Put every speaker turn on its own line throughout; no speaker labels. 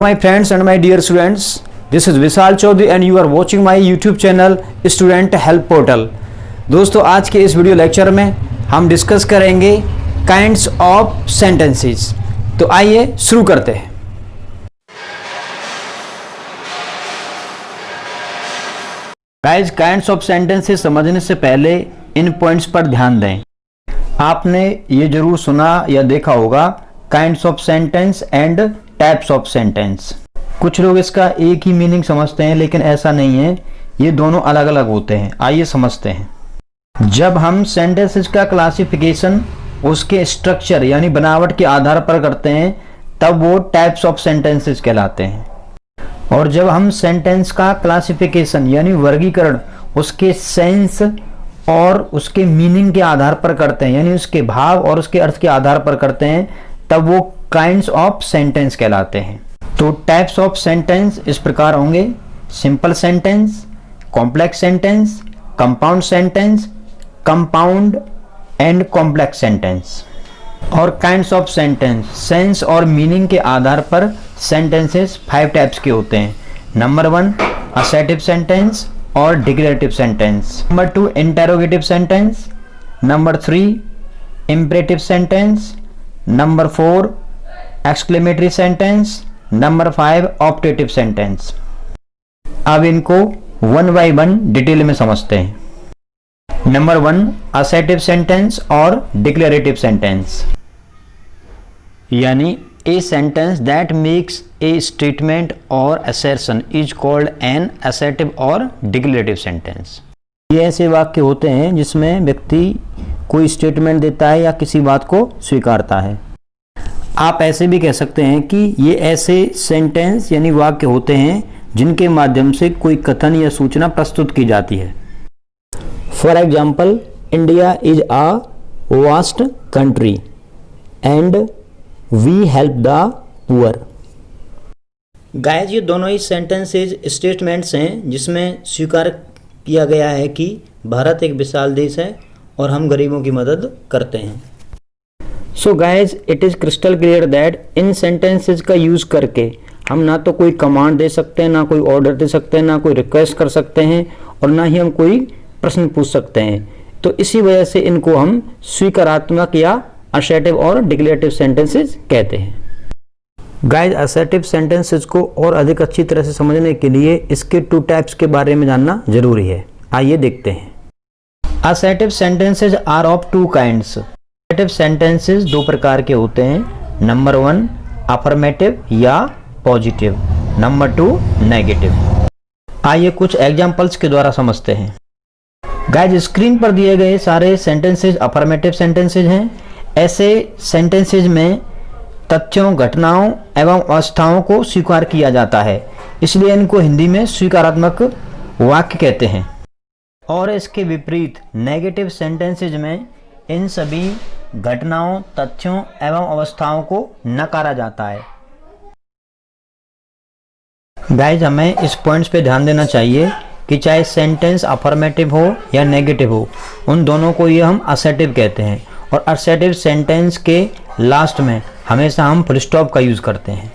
My friends and my dear students, this is Vishal Chaudhary and you are watching my YouTube channel Student Help Portal। दोस्तों आज के इस video lecture में हम discuss करेंगे kinds of sentences. तो आइए शुरू करते हैं। गाइस, काइंड्स ऑफ सेंटेंसेस समझने से पहले इन पॉइंट्स पर ध्यान दें। आपने ये जरूर सुना या देखा होगा kinds of sentence and types of sentence. कुछ लोग इसका एक ही मीनिंग समझते हैं, लेकिन ऐसा नहीं है, ये दोनों अलग अलग होते हैं। आइए समझते हैं। जब हम सेंटेंसेस का क्लासिफिकेशन उसके स्ट्रक्चर यानी बनावट के आधार पर करते हैं तब वो टाइप्स ऑफ सेंटेंसेस कहलाते हैं, और जब हम सेंटेंस का क्लासिफिकेशन यानी वर्गीकरण उसके सेंस और उसके मीनिंग के आधार पर करते हैं यानी उसके भाव और उसके अर्थ के आधार पर करते हैं तब वो काइंड्स ऑफ सेंटेंस कहलाते हैं। तो टाइप्स ऑफ सेंटेंस इस प्रकार होंगे: simple sentence, complex sentence, compound sentence, compound and complex sentence. और काइंड्स ऑफ सेंटेंस सेंस और मीनिंग के आधार पर सेंटेंसेस 5 टाइप्स के होते हैं। नंबर 1 असर्टिव सेंटेंस और declarative sentence. Number 2 interrogative sentence. Number 3 imperative sentence. Number 4 exclamatory sentence. Number 5 optative sentence. अब इनको वन बाय वन डिटेल में समझते हैं। नंबर 1 असर्टिव सेंटेंस और डिक्लेरेटिव सेंटेंस, यानी ए sentence that makes a statement or assertion is called an assertive or declarative sentence. ये ऐसे वाक्य होते हैं जिसमें व्यक्ति कोई स्टेटमेंट देता है या किसी बात को स्वीकारता है। आप ऐसे भी कह सकते हैं कि ये ऐसे सेंटेंस यानी वाक्य होते हैं जिनके माध्यम से कोई कथन या सूचना प्रस्तुत की जाती है। For example, India is a vast country and we help the poor. Guys, ये दोनों ही सेंटेंसेज स्टेटमेंट्स हैं जिसमें स्वीकार किया गया है कि भारत एक विशाल देश है और हम गरीबों की मदद करते हैं। So guys, it is crystal clear that in sentences का यूज़ करके हम ना तो कोई कमांड दे सकते हैं, ना कोई ऑर्डर दे सकते हैं, ना कोई रिक्वेस्ट कर सकते हैं और ना ही हम कोई प्रश्न पूछ सकते हैं। तो इसी वजह से इनको हम स्वीकारात्मक या असर्टिव और डिक्लेरेटिव सेंटेंसेस कहते हैं। गाइस, असर्टिव सेंटेंसेस को और अधिक अच्छी तरह से समझने के लिए इसके 2 टाइप्स के बारे में जानना जरूरी है। आइए देखते हैं। Assertive sentences are of 2 kinds. Assertive sentences 2 प्रकार के होते हैं। नंबर 1 अफर्मेटिव या पॉजिटिव, नंबर 2 नेगेटिव। आइए कुछ एग्जांपल्स के द्वारा समझते हैं। गाइस, स्क्रीन पर दिए गए सारे सेंटेंसेस अफर्मेटिव सेंटेंसेस हैं। ऐसे सेंटेंसेस में तथ्यों, घटनाओं एवं अवस्थाओं को स्वीकार किया जाता है, इसलिए इनको हिंदी में स्वीकारात्मक वाक्य कहते हैं। और इसके विपरीत नेगेटिव सेंटेंसेज में इन सभी घटनाओं, तथ्यों एवं अवस्थाओं को नकारा जाता है। गाइस, हमें इस पॉइंट्स पे ध्यान देना चाहिए कि चाहे सेंटेंस अफर्मेटिव हो या नेगेटिव हो, उन दोनों को ये हम असर्टिव कहते हैं। और असर्टिव सेंटेंस के लास्ट में हमेशा हम फुल स्टॉप का यूज करते हैं।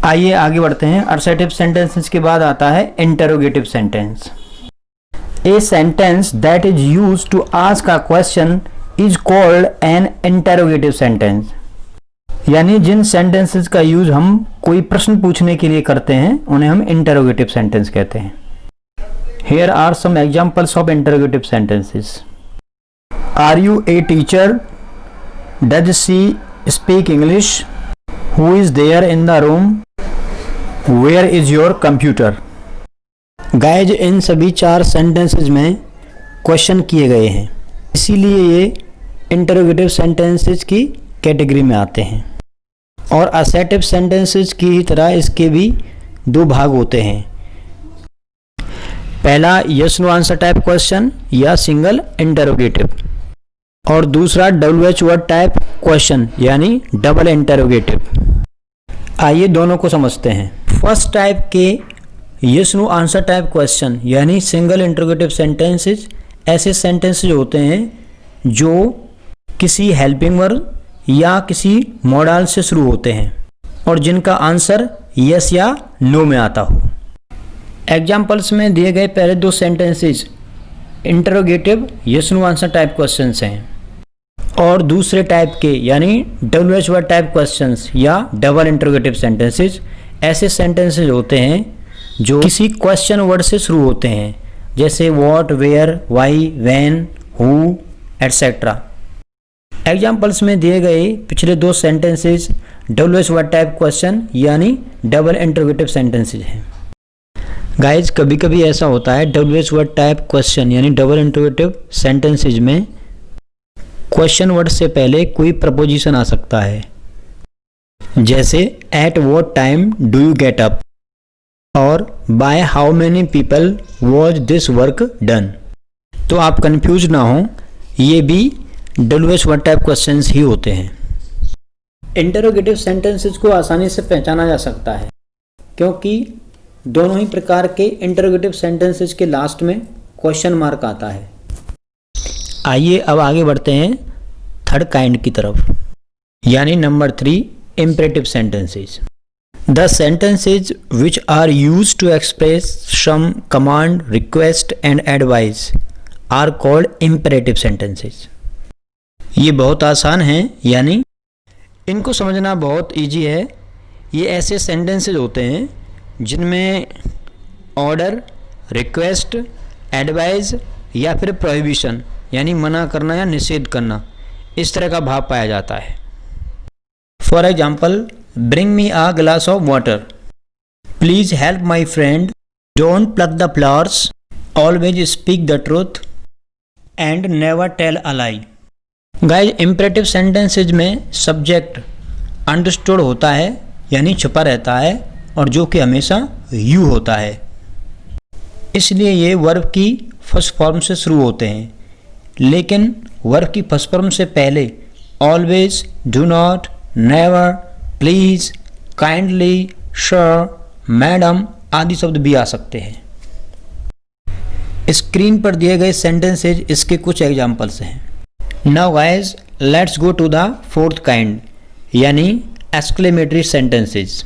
आइए आगे बढ़ते हैं। असर्टिव सेंटेंसेस के बाद आता है interrogative sentence. A sentence that is used to ask a question is called an interrogative sentence। यानी जिन सेंटेंसेस का यूज हम कोई प्रश्न पूछने के लिए करते हैं उन्हें हम इंटरोगेटिव सेंटेंस कहते हैं। Here are some examples of interrogative sentences. Are you a teacher? Does she speak English? Who is there in the room? Where is your computer? Guys, इन सभी 4 सेंटेंसेज में क्वेश्चन किए गए हैं, इसीलिए ये इंटरोगेटिव सेंटेंसेज की कैटेगरी में आते हैं। और असर्टिव सेंटेंसेज की ही तरह इसके भी 2 भाग होते हैं। पहला yes no answer type question या सिंगल इंटरोगेटिव, और दूसरा WH वर्ड टाइप क्वेश्चन यानी डबल इंटरोगेटिव। आइए दोनों को समझते हैं। फर्स्ट टाइप के yes no answer type question यानी सिंगल इंटरोगेटिव सेंटेंसेस ऐसे सेंटेंसेस होते हैं जो किसी हेल्पिंग वर्ब या किसी मॉडल से शुरू होते हैं और जिनका आंसर यस या नो में आता हो। एग्जाम्पल्स में दिए गए पहले दो sentences interrogative yes no answer type questions हैं और दूसरे टाइप के यानी WH वर्ड टाइप क्वेश्चंस या डबल इंटरोगेटिव सेंटेंसेस ऐसे सेंटेंसेस होते हैं जो किसी क्वेश्चन वर्ड से शुरू होते हैं, जैसे what, where, why, when, who etcetera. Examples में दिए गए पिछले दो sentences WH word type question यानी डबल इंटरोगेटिव सेंटेंसेस हैं। गाइज कभी कभी ऐसा होता है WH वर्ड टाइप क्वेश्चन यानी डबल इंटरोगेटिव सेंटेंसेस में क्वेश्चन वर्ड से पहले कोई प्रपोजिशन आ सकता है, जैसे at what time do you get up or by how many people was this work done. तो आप कंफ्यूज ना हो, ये भी WH वर्ड टाइप क्वेश्चंस ही होते हैं। इंटरोगेटिव सेंटेंसेस को आसानी से पहचाना जा सकता है क्योंकि दोनों ही प्रकार के इंटरोगेटिव सेंटेंसेस के लास्ट में क्वेश्चन मार्क आता है। आइए अब आगे बढ़ते हैं थर्ड काइंड की तरफ, यानी number 3 imperative sentences. The sentences which are used to express some command, request and advice are called imperative sentences. ये बहुत आसान हैं, यानी इनको समझना बहुत इजी है। ये ऐसे सेंटेंसेस होते हैं जिनमें ऑर्डर, रिक्वेस्ट, एडवाइस या फिर प्रोहिबिशन यानी मना करना या निषेध करना इस तरह का भाव पाया जाता है। For example, bring me a glass of water, please help my friend, don't pluck the flowers, always speak the truth and never tell a lie. Guys imperative sentences में सब्जेक्ट अंडरस्टूड होता है यानी छुपा रहता है और जो कि हमेशा यू होता है, इसलिए ये वर्ब की फर्स्ट फॉर्म से शुरू होते हैं। लेकिन वर्ब की फर्स्ट फॉर्म से पहले always, do not, never, please, kindly, sure, madam आदि शब्द भी आ सकते हैं। स्क्रीन पर दिए गए सेंटेंसेज इसके कुछ एग्जाम्पल्स हैं। Now guys let's go to the fourth kind यानी exclamatory sentences.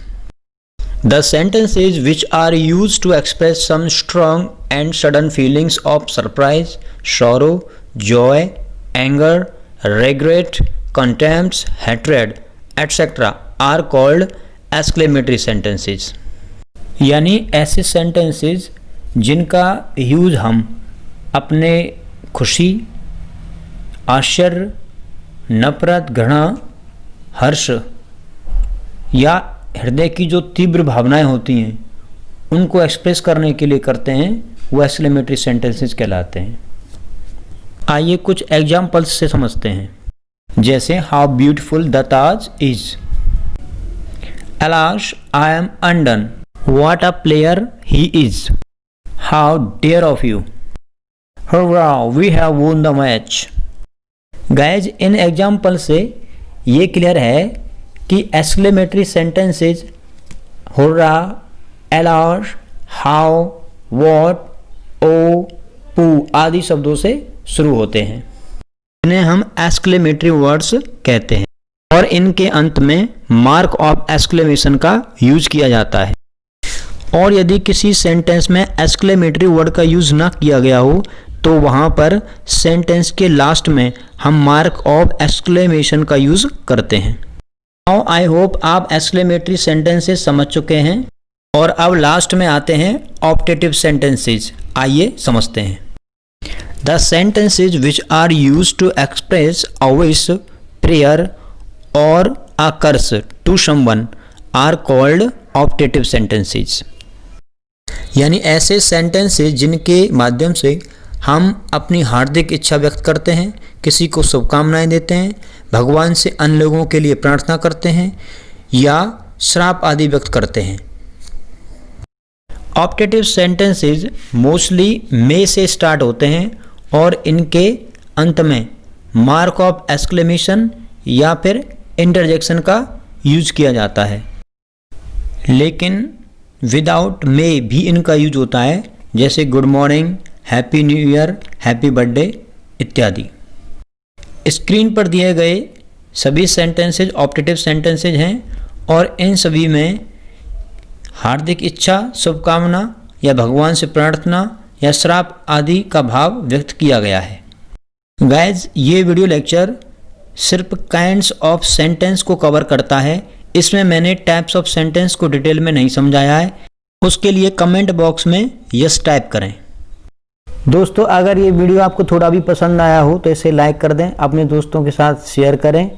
The sentences which are used to express some strong and sudden feelings of surprise, sorrow, joy, anger, regret, contempt, hatred, etc. are called exclamatory sentences। यानी ऐसे sentences जिनका use हम अपने खुशी, आश्चर्य, नफरत, घृणा, हर्ष या हृदय की जो तीव्र भावनाएं होती हैं उनको एक्सप्रेस करने के लिए करते हैं, वो एक्सक्लेमेटरी सेंटेंसेस कहलाते हैं। आइए कुछ एग्जाम्पल्स से समझते हैं, जैसे how beautiful the Taj is, alas I am undone, what a player he is, how dare of you, hurrah we have won the match. Guys इन एग्जाम्पल से ये क्लियर है कि exclamatory sentences hurrah, alas, how, what, oh, pooh आदि शब्दों से शुरू होते हैं। इन्हें हम एक्सक्लेमेटरी वर्ड्स कहते हैं और इनके अंत में मार्क ऑफ एक्सक्लेमेशन का यूज किया जाता है। और यदि किसी सेंटेंस में एक्सक्लेमेटरी वर्ड का यूज ना किया गया हो तो वहां पर सेंटेंस के लास्ट में हम मार्क ऑफ एक्सक्लेमेशन का यूज करते हैं। नाउ आई होप आप एक्सक्लेमेटरी सेंटेंसेस समझ चुके हैं और अब लास्ट में आते हैं ऑप्टेटिव सेंटेंसेस। आइए समझते हैं। The sentences which are used to express a wish, prayer or a curse to someone are called optative sentences। यानी ऐसे सेंटेंसेस जिनके माध्यम से हम अपनी हार्दिक इच्छा व्यक्त करते हैं, किसी को शुभकामनाएं देते हैं, भगवान से अन्य लोगों के लिए प्रार्थना करते हैं या श्राप आदि व्यक्त करते हैं। ऑप्टेटिव सेंटेंसेस मोस्टली मे से स्टार्ट होते हैं और इनके अंत में मार्क ऑफ एक्सक्लेमेशन या फिर इंटरजेक्शन का यूज किया जाता है। लेकिन विदाउट मे भी इनका यूज होता है, जैसे good morning, happy new year, happy birthday इत्यादि। स्क्रीन पर दिए गए सभी सेंटेंसेज ऑप्टेटिव सेंटेंसेज हैं और इन सभी में हार्दिक इच्छा, शुभकामना या भगवान से प्रार्थना या श्राप आदि का भाव व्यक्त किया गया है। गाइज, ये वीडियो लेक्चर सिर्फ काइंड्स ऑफ सेंटेंस को कवर करता है। इसमें मैंने टाइप्स ऑफ सेंटेंस को डिटेल में नहीं समझाया है। उसके लिए कमेंट बॉक्स में यस टाइप करें। दोस्तों, अगर ये वीडियो आपको थोड़ा भी पसंद आया हो तो इसे लाइक कर दें, अपने दोस्तों के साथ शेयर करें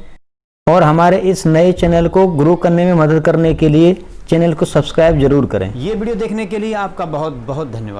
और हमारे इस नए चैनल को ग्रो करने में मदद करने के लिए चैनल को सब्सक्राइब जरूर करें। ये वीडियो देखने के लिए आपका बहुत बहुत धन्यवाद।